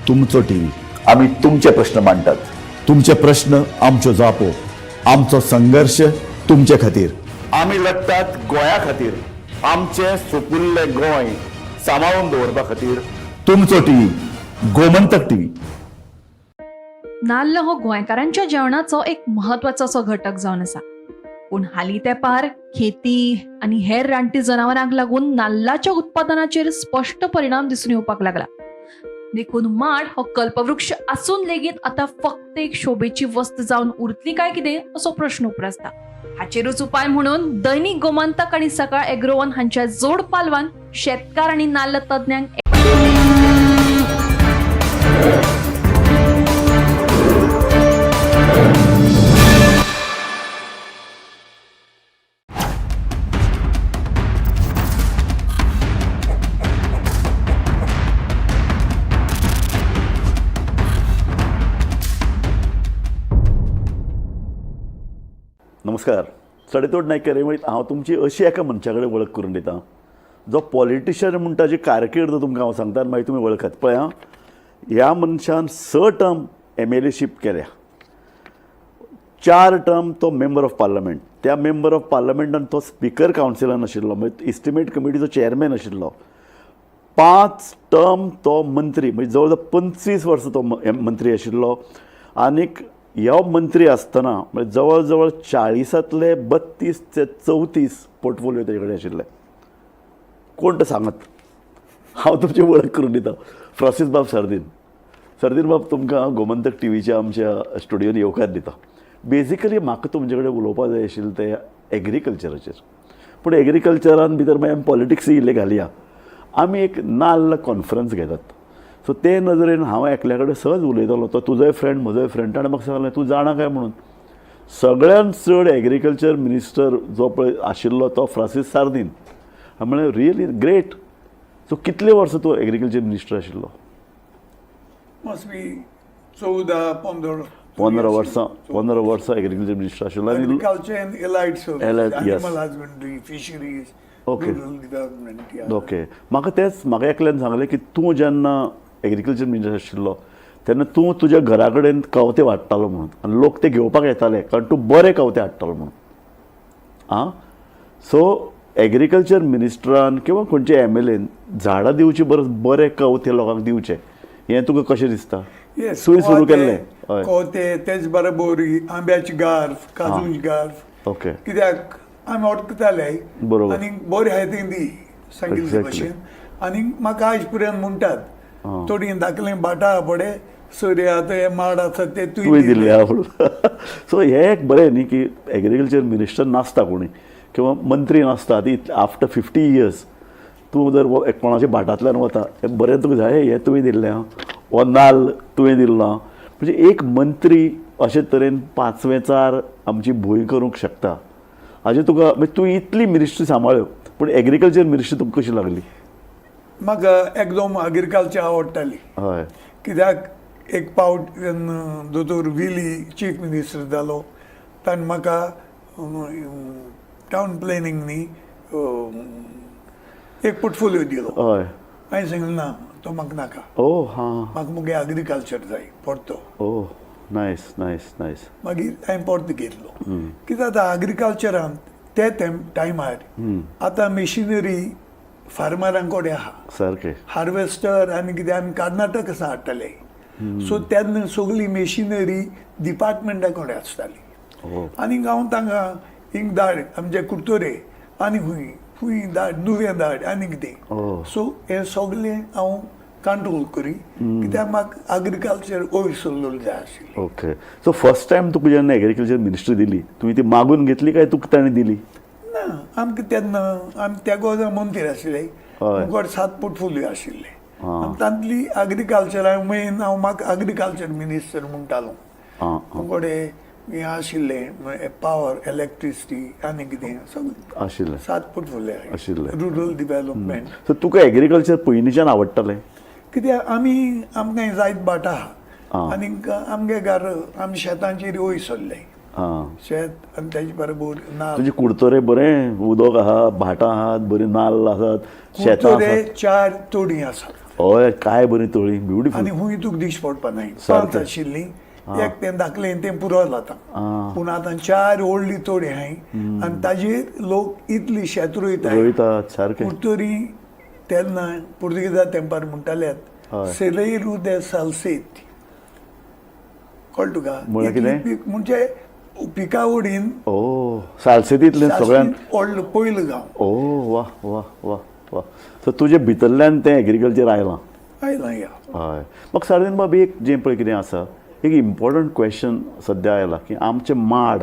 Speaker 8: तुमचो टीव्ही.
Speaker 12: आम्ही तुमचे प्रश्न मांडटात.
Speaker 8: तुमचे प्रश्न आमच्यो जापो, आमचो संघर्ष तुमचे खातीर.
Speaker 12: आम्ही लढटात गोंया खातीर. आमचे सोपुल्ले गोंय सांबाळून दवरपा खातीर.
Speaker 8: तुमचो टीव्ही गोमंतक टीव्ही.
Speaker 19: नाल्ल हो गोंयकारांच्या जेवणाचो एक म्हत्वाचो असो घटक जावन आसा. पूण हालीं तेंपार खेती आनी हेर रानटी जनावरांक लागून नाल्लाच्या उत्पादनाचेर स्पश्ट परिणाम दिसून येवपाक लागला. देखून माड हो कल्पवृक्ष आसून लेगीत आतां फक्त एक शोभेची वस्त जावन उरतली काय कितें असो प्रश्न उप्रासता. हाचेरूच उपाय म्हणून दैनीक गोमंतक आनी सकाळ एग्रोवन हांच्या जोड पालवान शेतकार आनी नाल्ल तज्ञांक
Speaker 12: नमस्कार. सडेतोड नायक कार्यावळींत हांव तुमची अशी एका मनशा कडेन वळख करून दितां जो पॉलिटिशियन म्हणटा ताची कारकीर्द तुमकां हांव सांगता आनी मागीर तुमी वळखात. पळय हां, ह्या मनशान 6 टर्म MLAशीप केल्या. 4 टर्म तो मेंबर ऑफ पार्लमेंट. त्या मेंबर ऑफ पार्लमेंटान तो स्पिकर कावन्सिलान आशिल्लो, म्हणजे इस्टिमेट कमिटीचो चेअरमॅन आशिल्लो. 5 टर्म तो मंत्री, म्हणजे जवळ जवळ 25 वर्सां तो मंत्री आशिल्लो. आनीक ह्यो मंत्री आसतना म्हणजे जवळ जवळ 40तले 32 ते 34 पोर्टफोलिओ तेजे कडेन आशिल्ले. कोण ते सांगात, हांव तुमची वळख करून दिता. फ्रांसीस बाब सर्दीन. सर्दीन बाब तुमकां गोमंतक टीव्हीच्या आमच्या स्टुडियोन येवकार दिता. बेजिकली म्हाका तुमचे कडेन उलोवपाक जाय आशिल्लें तें एग्रीकल्चराचेर. पूण एग्रीकल्चरान भितर मागीर आमी पॉलिटिक्सूय इल्लें घालया. आमी एक नाल्ल कॉन्फरन्स घेतात. सो ते नदरेन हांव एकल्या कडेन सहज उलयतालो. तो तुजोय फ्रेंड म्हजोय फ्रेंड. ताणें म्हाका सांगलें तूं जाणा काय म्हणून. सगळ्यान चड एग्रीकल्चर मिनिस्टर जो पळय आशिल्लो तो फ्रांसीस सार्दीन. हांवें म्हणलें रियली ग्रेट. सो कितले वर्सां तूं एग्रीकल्चर मिनिस्टर आशिल्लो?
Speaker 5: मस्ट बी 14-15
Speaker 12: 15 वर्सां एग्रीकल्चर मिनिस्टर आशिल्लो. आनी
Speaker 5: Agriculture and allied services,
Speaker 12: Allied, yes.
Speaker 5: animal husbandry, fisheries,
Speaker 12: Okay.
Speaker 5: rural development. Yeah.
Speaker 12: Okay. म्हाका एकल्यान सांगलें की तूं जेन्ना एग्रीकल्चर मिनिस्टर आशिल्लो तेन्ना तूं तुज्या घरा कडेन कवते वाडटालो म्हणून आनी लोक ते घेवपाक येताले कारण तूं बरे कवते हाडटालो म्हणून. आं सो एग्रीकल्चर मिनिस्टरान किंवा खंयच्या MLAन झाडां दिवची परस बरे कवते लोकांक दिवचे हें तुका कशें दिसता?
Speaker 5: Yes,
Speaker 12: सूय सुरू केल्लें. हय.
Speaker 5: कोते तेच बरोबर आंब्याची गार्फ, काजूंची गार्फ.
Speaker 12: ओके.
Speaker 5: कित्याक आमी ओडकताले
Speaker 12: बरोबर.
Speaker 5: आनी बरी आहाय ती दी सांगिल्ले
Speaker 12: Exactly.
Speaker 5: भशेन. आनी म्हाका आयज पर्यंत म्हणटात थोडी धाकलें भाटां पडे सोयरे आतां हे माड आसा ते
Speaker 12: तुवें दिल्ले आवड. सो हें एक बरें न्ही की एग्रीकल्चर मिनिस्टर नासता कोणी किंवा मंत्री नासता ती आफ्टर 50 years तूं जर कोणाच्या भाटांतल्यान वता हें बरें तुका जाय हें तुवें दिल्लें हो नाल्ल तुवें दिल्लो. म्हणजे एक मंत्री अशे तरेन 5वेचार आमची भूंय करूंक शकता. हाजें तुका म्हणजे तूं इतली मिनिस्ट्री सांबाळ्यो पूण एग्रीकल्चर मिनिस्ट्री तुका कशी लागली?
Speaker 5: म्हाका एकदम एग्रीकल्चर आवडटाली.
Speaker 12: हय.
Speaker 5: कित्याक एक पावट दोतोर विली चीफ मिनिस्टर जालो ताणें म्हाका टावन प्लॅनिंग एक पोर्टफोलिओ दिलो.
Speaker 12: हय.
Speaker 5: हांवें सांगलें ना तो म्हाका नाका.
Speaker 12: ओ हां.
Speaker 5: म्हाका मुगे एग्रीकल्चर जाय परतो.
Speaker 12: ओ नायस नायस नायस.
Speaker 5: मागीर हांवें परतो घेतलो. कित्याक आतां एग्रीकल्चरान ते टायमार आतां मेशिनरी फार्मरांक कडेन आहा.
Speaker 12: सारकें.
Speaker 5: हार्वेस्टर आनी कितें आमी कर्नाटक आसा हाडटाले. सो तेन्ना सगळी मेशिनरी डिपार्टमेंटा कडेन आसताली. आनी हांव तांकां हिंग धाड आमचे कुर्तोरे आनी खूंय धाड नुवें धाड आनी कितें. सो हें सगळें हांव कंट्रोल करी कित्याक म्हाका एग्रीकल्चर वयर सरलेलो जाय आशिल्लें.
Speaker 12: ओके. सो फर्स्ट टायम तुका जेन्ना एग्रीकल्चर मिनिस्ट्री दिली तुवें ती मागून घेतली काय तुका ताणें दिली?
Speaker 5: ना आमकां तेन्ना आमी त्या गोजा मंत्री आशिल्ले. आमकां 7 पोर्टफोलिओ आशिल्ले. तांतली एग्रीकल्चर मेन हांव म्हाका एग्रीकल्चर मिनिस्टर म्हणटालो. आमकडे हें आशिल्लें पावर इलेक्ट्रिसिटी आनी कितें सगळें
Speaker 12: आशिल्लें.
Speaker 5: 7 पोर्टफोलिओ
Speaker 12: आशिल्लें.
Speaker 5: Rural development.
Speaker 12: सो तुका एग्रीकल्चर पयलींच्यान आवडटालें?
Speaker 5: कित्याक आमकां जायत भाटां आहा आनीक आमगे घर आमी शेतांचेर वयर सरले. शेत आनी तेजे बरोबर नाल्ल.
Speaker 12: तुजे कुडतोरे बरें उदक आहा भाटां आहात बरी नाल्ल आसात शेतां आसात.
Speaker 5: 4 तोडी आसात.
Speaker 12: हय काय बरी तळी ब्युटिफूल.
Speaker 5: आनी खूंय तुका दिश्ट पडपा नाय. 5 आशिल्लीं एक तें धाकलें तें पुरो जाता. पूण आतां 4 व्हडली तोडी आहाय आनी ताजेर लोक इतली शेत रोयतात.
Speaker 12: सारकें.
Speaker 5: कुडतोरी तेन्ना पुर्तुगेजा तेंपार म्हणटाल्यात सेलेरू दे सालसेत. कळ्ळें तुका? म्हणजे पिका उडीन
Speaker 12: सालसेतींतल्यान सगळ्यान
Speaker 5: व्हडलो पयलो गांव.
Speaker 12: वा वा वा वा. सो तुजे भितरल्यान तें एग्रीकल्चर आयलां.
Speaker 5: या.
Speaker 12: हय. म्हाका सारकें बाबा एक जें पळय कितें आसा एक इम्पॉर्टंट क्वेश्चन सद्या आयला की आमचे माड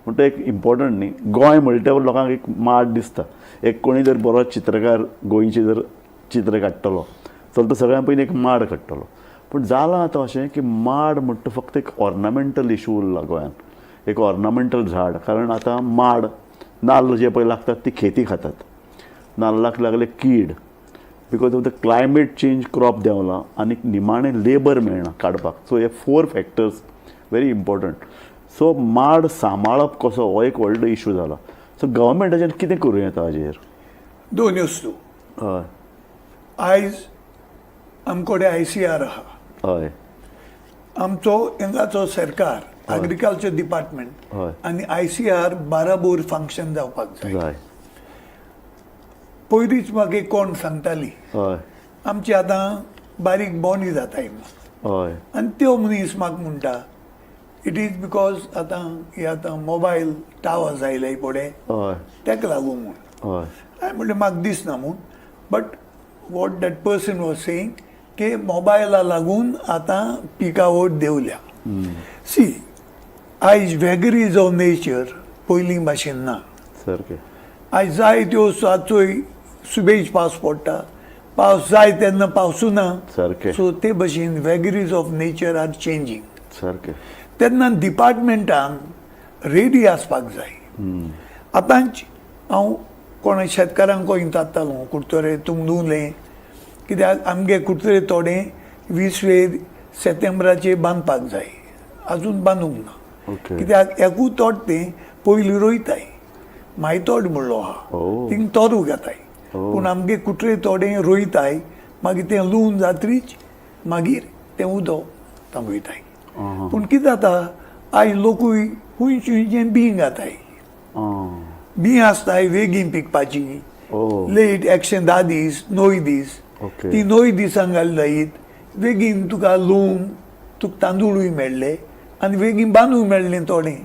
Speaker 12: म्हणटा एक इम्पॉर्टंट न्ही. गोंय म्हणटा लोकांक एक माड दिसता. एक कोणी जर बरो चित्रकार गोंयचें जर चित्र काडटलो जाल्यार तो सगळ्यां पयलीं एक माड काडटलो. पूण जालां आतां अशें की माड म्हणटा फक्त एक ऑर्नामेंटल इशू उरला गोंयांत. एक ऑर्नामेंटल झाड. कारण आतां माड नाल्ल जे पळय लागतात ती खेती खातात. नाल्लाक लागले कीड because of the climate change crop देंवला आनी निमाणें लेबर मेळना काडपाक. सो हे 4 फॅक्टर्स व्हेरी इम्पॉर्टंट. सो माड सांबाळप कसो हो एक व्हडलो इशू जाला. सो गव्हर्मेंटाच्यान कितें करूं येता हाजेर?
Speaker 5: 2 वस्तू.
Speaker 12: हय.
Speaker 5: आयज आमकडे ICR आहा.
Speaker 12: हय.
Speaker 5: आमचो हिंगाचो सरकार एग्रीकल्चर डिपार्टमेंट आनी ICR बाराबोर फंक्शन जावपाक जाय. पयलींच म्हाका एक कोण सांगताली आमची आतां बारीक बोंडी जाताय म्हणून. आनी त्यो मनीस म्हाका म्हणटा
Speaker 20: इट इज बिकॉज आतां मोबायल टावर्स आयले पळय
Speaker 12: हय
Speaker 20: ताका लागून म्हूण
Speaker 12: हय
Speaker 20: हांवें म्हणलें म्हाका दिसना म्हूण but what that person was saying की मोबायला लागून आतां पिकावट देंवल्या सी आयज वेगरीज ऑफ नेचर पयलीं भाशेन ना
Speaker 12: सारकें
Speaker 20: आयज जाय त्यो चोय सुबेज पावस पडटा पावस जाय तेन्ना पावसू ना
Speaker 12: सारकें
Speaker 20: सो ते भशेन vagaries of nature are changing
Speaker 12: सारकें
Speaker 20: तेन्ना डिपार्टमेंटान रेडी आसपाक जाय आतांच हांव कोणा शेतकारांक कोयतालो कुडतोरे तुमदुले कित्याक आमगे कुडतोरे थोडे 20 सेप्टेंबराचेर बांदपाक जाय आजून बांदूंक ना कित्याक एकूच तोड ते पयलीं रोयताय मागीर तोड म्हणलो आहा थिंग तोरू घेताय पूण आमगे कुटरे थोडे रोयताय मागीर तें लून जात्रीच मागीर तें उदक थांबयताय पूण कितें जाता आयज लोकूय खुंयचे बीं घाताय बीं आसताय वेगीन पिकपाची लेट 110 दीस 9 दीस ती 9 दिसांक घाल जायत बेगीन तुका लूण तुका तांदूळूय मेळ्ळे आनी बेगीन बांदूंक मेळ्ळें थोडें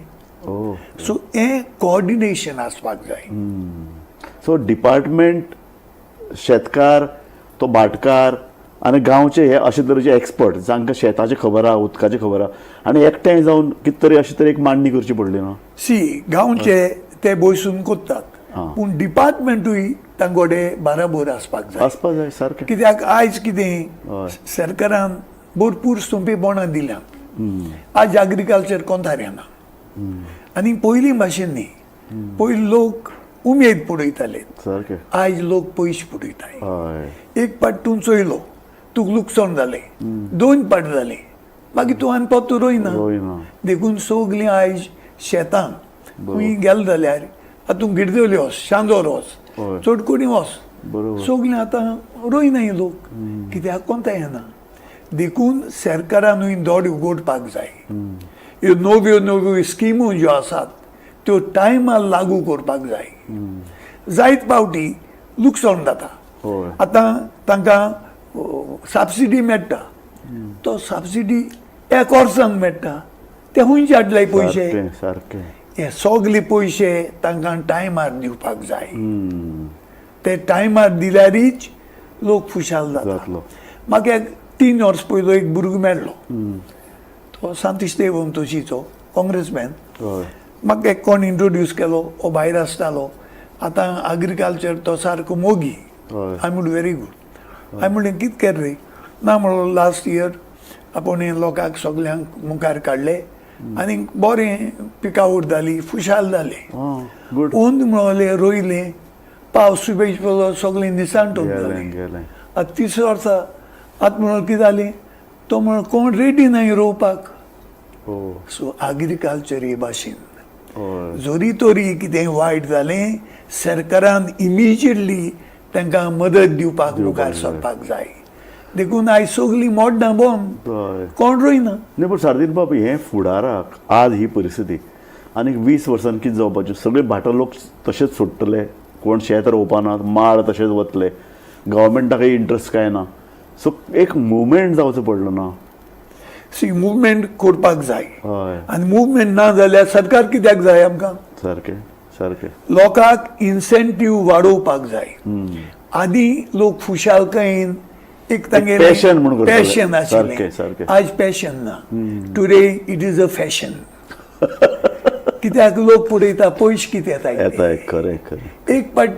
Speaker 20: सो हें कोऑर्डिनेशन आसपाक जाय
Speaker 12: सो डिपार्टमेंट शेतकार तो भाटकार आनी गांवचे हे अशे तरेचे एक्सपर्ट जांकां शेताची खबर आहा उदकाची खबर आहा आनी एकठांय जावन कितें तरी अशी तरी एक मांडणी करची पडली ना
Speaker 20: सी गांवचे ते बसून कोत्तात पूण डिपार्टमेंटूय तांगोडे बाराबोर आसपाक
Speaker 12: जाय सारकें
Speaker 20: कित्याक आयज कितें सरकारान भरपूर सोंपेपणां दिल्यात आज एग्रीकल्चर कोंतार येना आनी पयलीं भाशेन न्ही पयलीं लोक उमेद पडयताले आयज लोक पयशे पडयताय एक पाट तूं चोयलो तुका लुकसाण जालें 2 पाट जालें मागीर तूं आनी परतू रोयना देखून सगलीं आयज शेतान खंय गेले जाल्यार आतां गिरदवली वच शांजोर वच चडकोणी वच सगलीं आतां रोयनाय लोक कित्याक कोंता येना देखून सरकारानूय दोड उगडपाक जाय ह्यो नव्यो स्किमो ज्यो आसात त्यो टायमार लागू करपाक जाय जायत पावटी लुकसाण जाता आतां तांकां सबसिडी मेळटा तो सबसिडी एक वर्सांक मेळटा ते खंयचे हाडले पयशे हे सगळे पयशे तांकां टायमार दिवपाक जाय ते टायमार दिल्यारीच लोक खुशाल जाता म्हाका एक 3 वर्स पयलो एक भुरगो मेळ्ळो तो सांतीश देवंतोशीचो काँग्रेसमॅन म्हाका एक कोण इंट्रोड्यूस केलो हो भायर आसतालो आतां एग्रीकल्चर तो सारको मोगी आय म्हणून व्हेरी गूड हांवें म्हणलें कितें कर रे ना म्हणलो लास्ट इयर आपूण लोकांक सगल्यांक मुखार काडले आनी बरें पिकावट जाली खुशाल जाले ओंद म्हणले रोयले पावस सुबेज पडलो सगळें निसांटून जालें आतां 3 वर्सां आतां म्हणून कितें जालें तो म्हणून कोण रेडी नाय रोवपाक सो एग्रीकल्चर हे भाशेन जोरी तोरी कितें वायट जालें सरकारान इमिजिएटली तांकां मदत दिवपाक मुखार सरपाक जाय देखून आयज सगलीं मोड्डां बंद कोण रोयना
Speaker 12: न्ही पूण सारदीन बाब हें फुडाराक आज ही परिस्थिती आनी 20 वर्सांनी कितें जावपाचें सगळे भाटां लोक तशेंच सोडटले कोण शेत रोवपानात माड तशेंच वतले गव्हर्मेंटाकय इंट्रस्ट काय ना सो एक मुवमेंट जावचो पडलो ना
Speaker 20: सी मुवमेंट करपाक जाय आनी मुवमेंट ना जाल्यार सरकार कित्याक जाय आमकां
Speaker 12: सारकें
Speaker 20: लोकांक इन्सेंटीव वाडोवपाक जाय आदी लोक खुशालकायेन एक तांगे पॅशन आशिल्लें आज पॅशन ना today it is a fashion कित्याक लोक पळयता पयशे कितें येताय
Speaker 12: खरें
Speaker 20: एक पाट